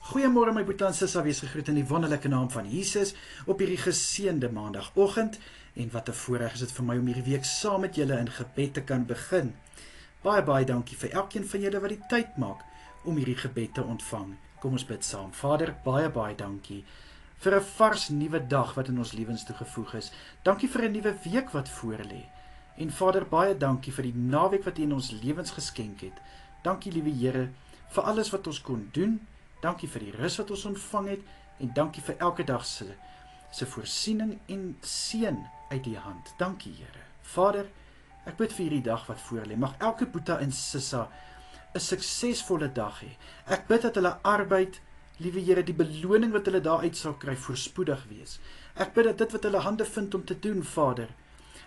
Goeiemôre my boetie en sissa, wees gegroet in die wonderlike naam van Jesus op hierdie geseënde maandagoggend. En wat 'n voorreg is dit vir my om hierdie week saam met julle in gebed te kan begin. Baie dankie vir elkeen van julle wat die tyd maak om hierdie gebed te ontvang. Kom ons bid saam. Vader, baie dankie vir 'n vars nuwe dag wat in ons lewens toegevoeg is. Dankie vir 'n nuwe week wat voorlê. En Vader, baie dankie vir die naweek wat U in ons lewens geskenk het. Dankie liewe Here vir alles wat ons kon doen. Dankie vir die rus wat ons ontvang het en dankie vir elke dag se voorsiening en seën uit U hand. Dankie Here. Vader, ek bid vir hierdie dag wat voorlê. Mag elke boetie en sissa 'n suksesvolle dag hê. Ek bid dat hulle arbeid, liewe Here, die beloning wat hulle daaruit sal kry, voorspoedig wees. Ek bid dat dit wat hulle hande vind om te doen, Vader,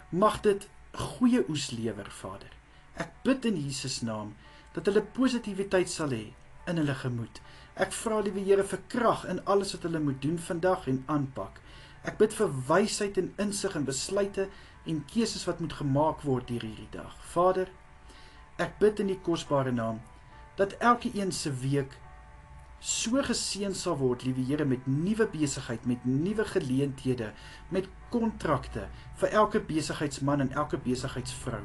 mag dit goeie oes lewer, Vader. Ek bid in Jesus naam dat hulle positiwiteit sal hê in hulle gemoed. Ek vra liewe Here vir krag in alles wat hulle moet doen vandag en aanpak. Ek bid vir wysheid en insig en besluite en keuses wat moet gemaak word deur hierdie dag. Vader, ek bid in die kosbare naam dat elke een se week so geseën sal word, liewe Here, met nuwe besigheid, met nuwe geleenthede, met kontrakte vir elke besigheidsman en elke besigheidsvrou.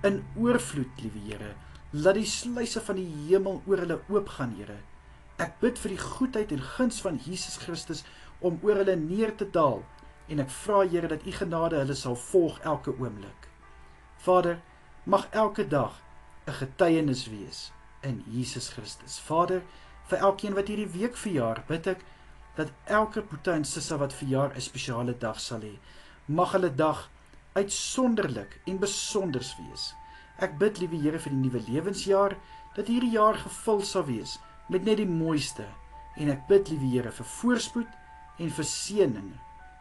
In oorvloed, liewe Here, laat die sluise van die hemel oor hulle oopgaan, Here. Ek bid vir die goedheid en guns van Jesus Christus om oor hulle neer te daal, en ek vra, Here, dat U genade hulle sal volg elke oomblik. Vader, mag elke dag 'n getuienis wees in Jesus Christus. Vader, vir elkeen wat hierdie week verjaar, bid ek dat elke boetie en sissa wat verjaar 'n spesiale dag sal hê. Mag hulle dag uitsonderlik en besonders wees. Ek bid, liewe Here, vir die nuwe lewensjaar, dat hierdie jaar gevul sal wees met net die mooiste. En ek bid, liewe Here, vir voorspoed en verseëning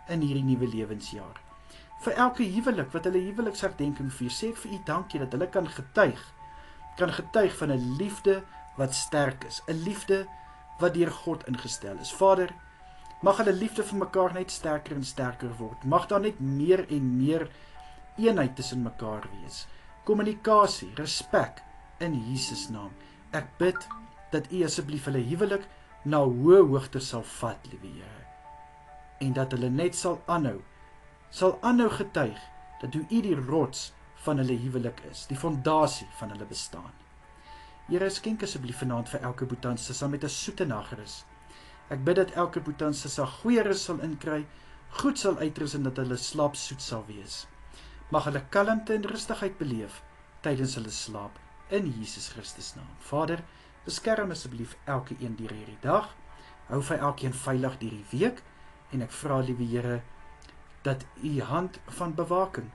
in hierdie nuwe lewensjaar. Vir elke huwelik wat hulle huweliksherdenking vier, sê ek vir U dankie dat hulle kan getuig van 'n liefde wat sterk is, 'n liefde wat deur God ingestel is. Vader, mag hulle liefde vir mekaar net sterker en sterker word. Mag daar net meer en meer eenheid tussen mekaar wees. Kommunikasie, respek in Jesus naam. Ek bid dat U asseblief hulle huwelik na hoë hoogte sal vat, liewe Here. En dat hulle net sal aanhou getuig dat hoe U die rots van hulle huwelik is, die fondasie van hulle bestaan. Here, skenk asseblief vanaand vir elke boetie en sissa met 'n soete nagrus. Ek bid dat elke boetie en sissa goeie rus sal inkry, goed sal uitrus en dat hulle slaap soet sal wees. Mag hulle kalmte en rustigheid beleef tydens hulle slaap in Jesus Christus naam. Vader, beskerm asseblief elke een deur hierdie dag. Hou vir elkeen veilig deur die week en ek vra, liewe Here, dat U hand van bewaking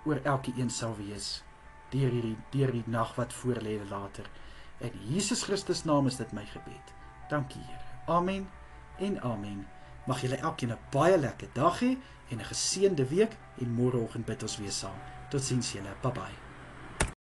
oor elke een sal wees deur die nag wat voorlê later. In Jesus Christus naam is dit my gebed. Dankie Here. Amen en amen. Mag julle elkeen 'n baie lekker dag hê en 'n geseënde week en môreoggend bid ons weer saam. Totsiens julle. Bye bye.